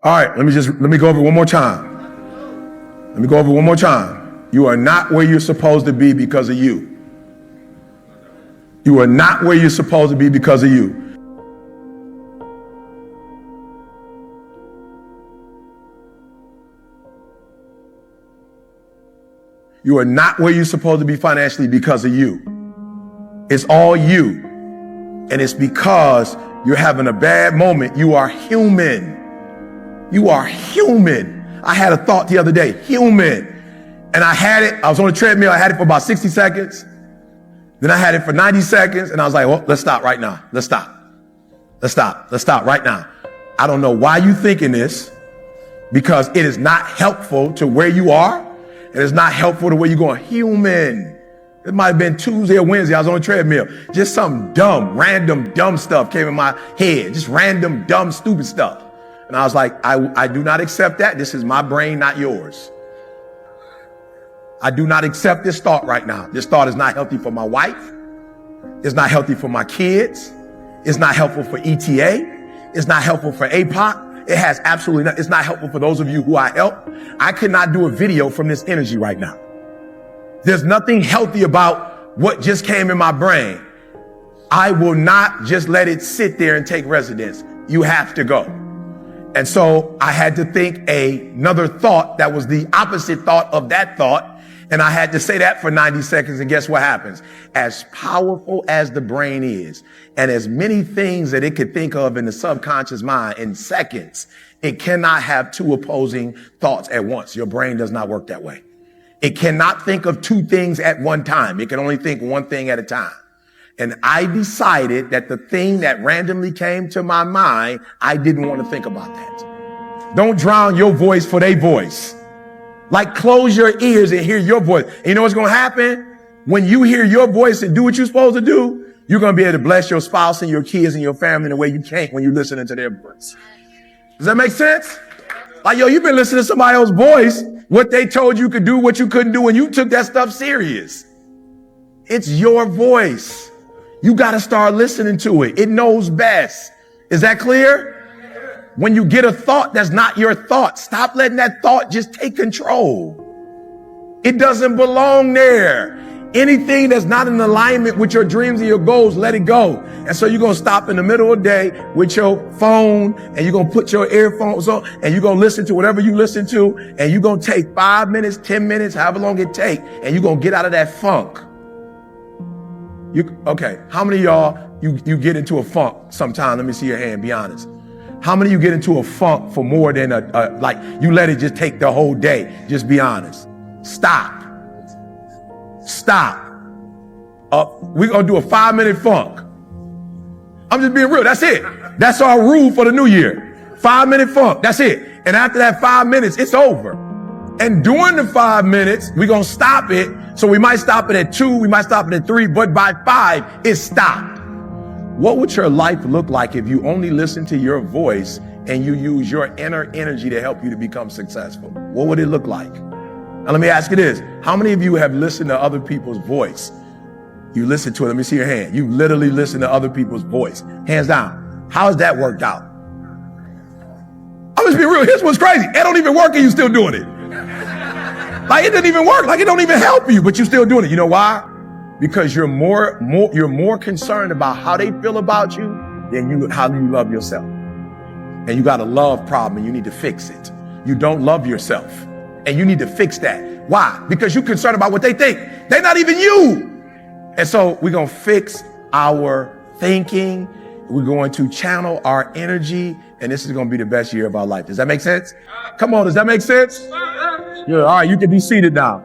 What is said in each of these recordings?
All right, let me go over it one more time. Let me go over it one more time. You are not where you're supposed to be because of you. You are not where you're supposed to be because of you. You are not where you're supposed to be financially because of you. It's all you. And it's because you're having a bad moment. You are human. You are human. I had a thought the other day, human. And I was on a treadmill. I had it for about 60 seconds. Then I had it for 90 seconds. And I was like, well, let's stop right now. Let's stop right now. I don't know why you're thinking this, because it is not helpful to where you are. And it's not helpful to where you're going. Human. It might have been Tuesday or Wednesday. I was on a treadmill. Just some random dumb stuff came in my head. Just random, dumb, stupid stuff. And I was like, I do not accept that. This is my brain, not yours. I do not accept this thought right now. This thought is not healthy for my wife. It's not healthy for my kids. It's not helpful for ETA. It's not helpful for APOC. It has absolutely not. It's not helpful for those of you who I help. I could not do a video from this energy right now. There's nothing healthy about what just came in my brain. I will not just let it sit there and take residence. You have to go. And so I had to think another thought that was the opposite thought of that thought. And I had to say that for 90 seconds. And guess what happens? As powerful as the brain is, and as many things that it could think of in the subconscious mind in seconds, it cannot have two opposing thoughts at once. Your brain does not work that way. It cannot think of two things at one time. It can only think one thing at a time. And I decided that the thing that randomly came to my mind, I didn't want to think about that. Don't drown your voice for their voice. Like, close your ears and hear your voice. And you know what's going to happen? When you hear your voice and do what you're supposed to do, you're going to be able to bless your spouse and your kids and your family in a way you can't when you're listening to their voice. Does that make sense? Like, you've been listening to somebody else's voice, what they told you could do, what you couldn't do, and you took that stuff serious. It's your voice. You got to start listening to it. It knows best. Is that clear? When you get a thought that's not your thought, stop letting that thought just take control. It doesn't belong there. Anything that's not in alignment with your dreams and your goals, let it go. And so you're going to stop in the middle of the day with your phone, and you're going to put your earphones on, and you're going to listen to whatever you listen to, and you're going to take 5 minutes, 10 minutes, however long it takes, and you're going to get out of that funk. Okay, how many of y'all, you get into a funk sometime? Let me see your hand, be honest. How many of you get into a funk for more than like you let it just take the whole day? Just be honest. Stop. We're going to do a 5-minute funk. I'm just being real. That's it. That's our rule for the new year. 5-minute funk. That's it. And after that 5 minutes, it's over. And during the 5 minutes, we're going to stop it. So we might stop it at 2, we might stop it at 3, but by 5, it's stopped. What would your life look like if you only listen to your voice and you use your inner energy to help you to become successful? What would it look like? Now let me ask you this. How many of you have listened to other people's voice? You listen to it. Let me see your hand. You literally listen to other people's voice. Hands down. How has that worked out? I'm just being real. Here's what's crazy. It don't even work and you still doing it. Like, it doesn't even work. Like, it don't even help you, but you're still doing it. You know why? Because you're more concerned about how they feel about you than how you love yourself. And you got a love problem and you need to fix it. You don't love yourself and you need to fix that. Why? Because you're concerned about what they think. They're not even you. And so we're going to fix our thinking. We're going to channel our energy, and this is going to be the best year of our life. Does that make sense? Come on, does that make sense? Yeah, all right, you can be seated now.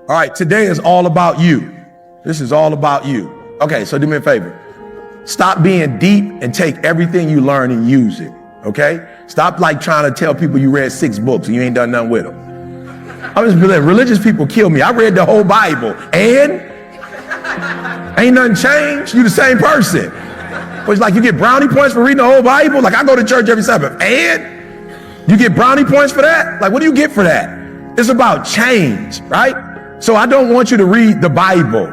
All right, today is all about you. This is all about you. Okay, so do me a favor. Stop being deep and take everything you learn and use it, okay? Stop like trying to tell people you read 6 books and you ain't done nothing with them. I'm just believing religious people kill me. I read the whole Bible and ain't nothing changed. You the same person. But it's like you get brownie points for reading the whole Bible. Like I go to church every Sabbath and you get brownie points for that? Like what do you get for that? It's about change, right? So I don't want you to read the Bible.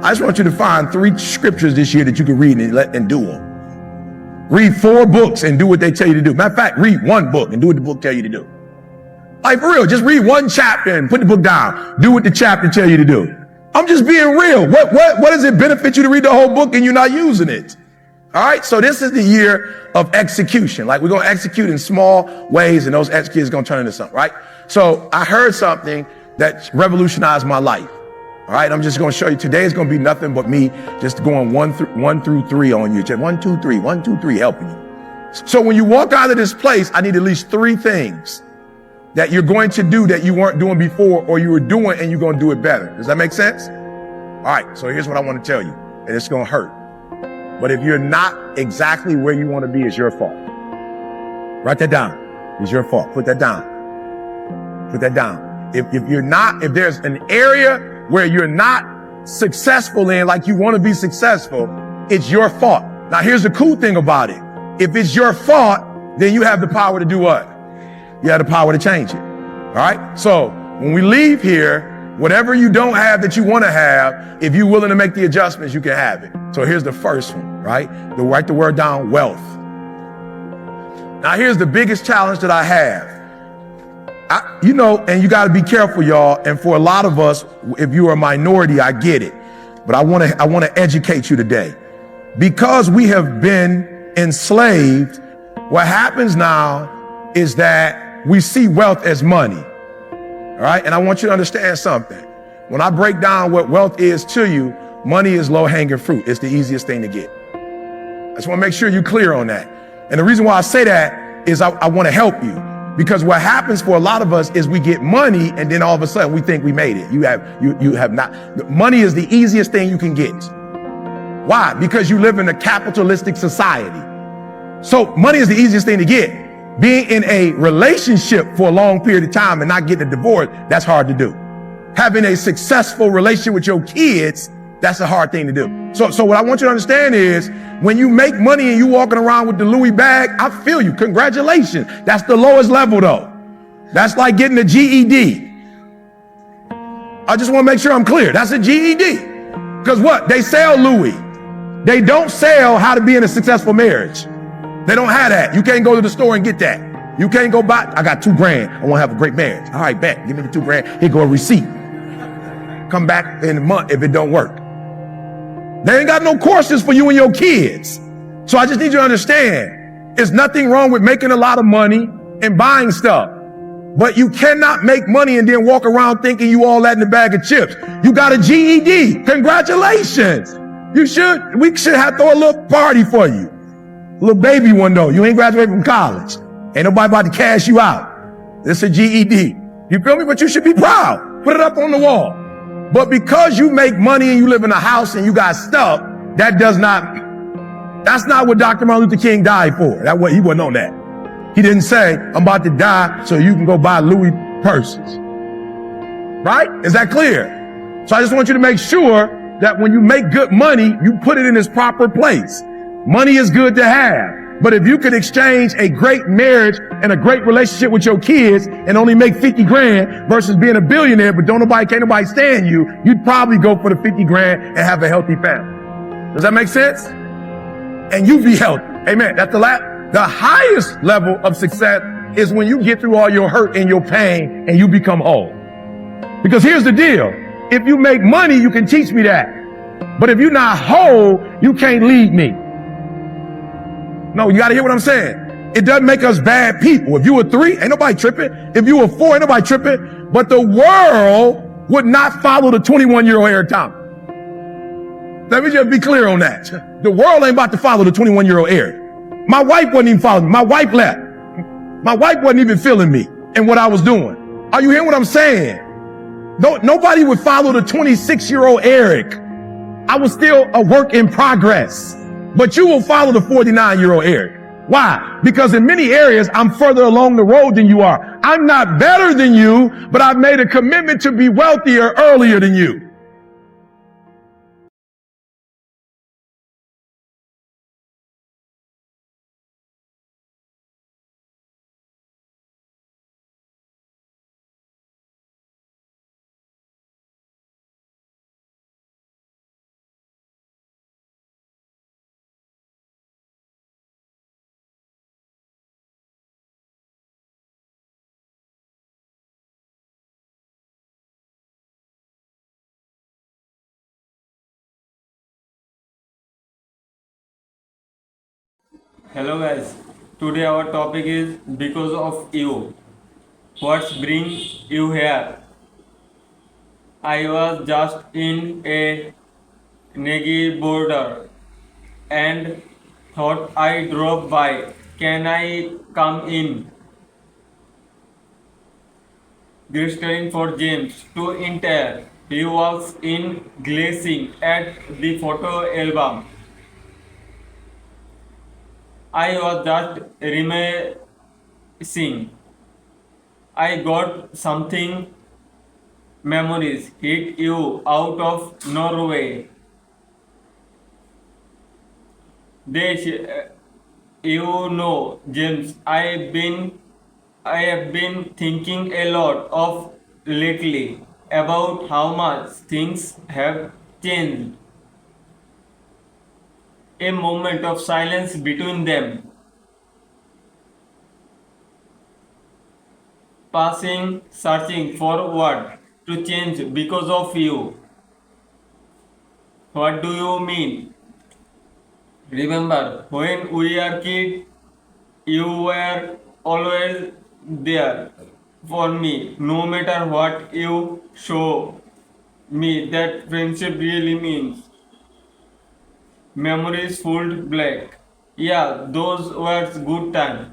I just want you to find 3 scriptures this year that you can read and do them. Read 4 books and do what they tell you to do. Matter of fact, read 1 book and do what the book tell you to do. Like for real, just read 1 chapter and put the book down. Do what the chapter tell you to do. I'm just being real. What does it benefit you to read the whole book and you're not using it? All right, so this is the year of execution. Like we're going to execute in small ways and those executions going to turn into something, right? So I heard something that revolutionized my life. All right, I'm just going to show you. Today is going to be nothing but me just going 1 through 3 on you. Just 1, 2, 3, 1, 2, 3, helping you. So when you walk out of this place, I need at least 3 things that you're going to do that you weren't doing before or you were doing and you're going to do it better. Does that make sense? All right, so here's what I want to tell you, and it's going to hurt. But if you're not exactly where you want to be, it's your fault. Write that down. It's your fault. Put that down. Put that down. If there's an area where you're not successful in like you want to be successful, it's your fault. Now, here's the cool thing about it. If it's your fault, then you have the power to do what? You have the power to change it. All right? So when we leave here, whatever you don't have that you want to have, if you're willing to make the adjustments, you can have it. So here's the first one, right? Write the word down, wealth. Now, here's the biggest challenge that I have. And you got to be careful, y'all. And for a lot of us, if you're a minority, I get it. But I want to educate you today. Because we have been enslaved, what happens now is that we see wealth as money. All right. And I want you to understand something. When I break down what wealth is to you, money is low hanging fruit. It's the easiest thing to get. I just want to make sure you're clear on that. And the reason why I say that is I want to help you, because what happens for a lot of us is we get money and then all of a sudden we think we made it. You have not. Money is the easiest thing you can get. Why? Because you live in a capitalistic society. So money is the easiest thing to get. Being in a relationship for a long period of time and not getting a divorce, that's hard to do. Having a successful relationship with your kids, that's a hard thing to do. So what I want you to understand is when you make money and you walking around with the Louis bag, I feel you. Congratulations. That's the lowest level though. That's like getting a GED. I just want to make sure I'm clear. That's a GED. Because what? They sell Louis. They don't sell how to be in a successful marriage. They don't have that. You can't go to the store and get that. You can't go buy, I got $2,000. I want to have a great marriage. All right, bet. Give me the $2,000. Here go a receipt. Come back in a month if it don't work. They ain't got no courses for you and your kids. So I just need you to understand, there's nothing wrong with making a lot of money and buying stuff. But you cannot make money and then walk around thinking you all that in a bag of chips. You got a GED. Congratulations. We should have to throw a little party for you. Little baby one though. You ain't graduated from college. Ain't nobody about to cash you out. It's a GED. You feel me? But you should be proud. Put it up on the wall. But because you make money and you live in a house and you got stuff, that's not what Dr. Martin Luther King died for. He wasn't on that. He didn't say, I'm about to die so you can go buy Louis purses. Right? Is that clear? So I just want you to make sure that when you make good money, you put it in its proper place. Money is good to have. But if you could exchange a great marriage and a great relationship with your kids and only make 50 grand versus being a billionaire, but can't nobody stand you, you'd probably go for the 50 grand and have a healthy family. Does that make sense? And you be healthy. Amen. That's the highest level of success is when you get through all your hurt and your pain and you become whole. Because here's the deal. If you make money, you can teach me that. But if you're not whole, you can't lead me. No, you got to hear what I'm saying. It doesn't make us bad people. If you were 3, ain't nobody tripping. If you were 4, ain't nobody tripping. But the world would not follow the 21-year-old Eric Thomas. Let me just be clear on that. The world ain't about to follow the 21-year-old Eric. My wife wasn't even following me. My wife left. My wife wasn't even feeling me and what I was doing. Are you hearing what I'm saying? Nobody would follow the 26-year-old Eric. I was still a work in progress. But you will follow the 49-year-old Eric. Why? Because in many areas, I'm further along the road than you are. I'm not better than you, but I've made a commitment to be wealthier earlier than you. Hello guys, today our topic is because of you. What's bring you here? I was just in a Negi border and thought I drove by. Can I come in? Gesturing for James to enter. He walks in glancing at the photo album. I was just reminiscing. I got something memories hit you out of Norway. They, James, I have been thinking a lot of lately about how much things have changed. A moment of silence between them, passing, searching for what to change because of you. What do you mean? Remember, when we are kids, you were always there for me, no matter what you show me that friendship really means. Memories full black. Yeah, those were good times.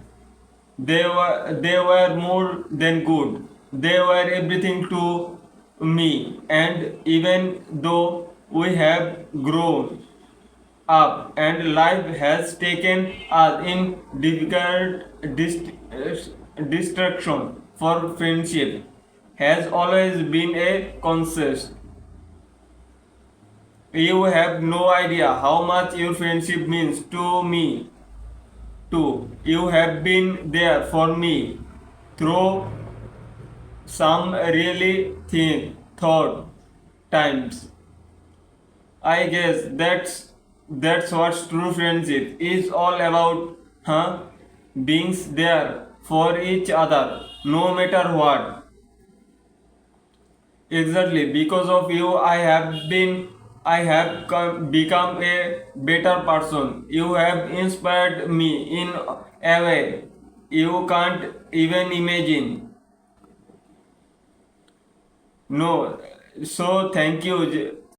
They were more than good. They were everything to me. And even though we have grown up and life has taken us in difficult destruction for friendship has always been a consist. You have no idea how much your friendship means to me too. You have been there for me through some really thought times. I guess that's what true friendship is all about, huh? Being there for each other, no matter what. Exactly, because of you, become a better person. You have inspired me in a way you can't even imagine. No, so thank you,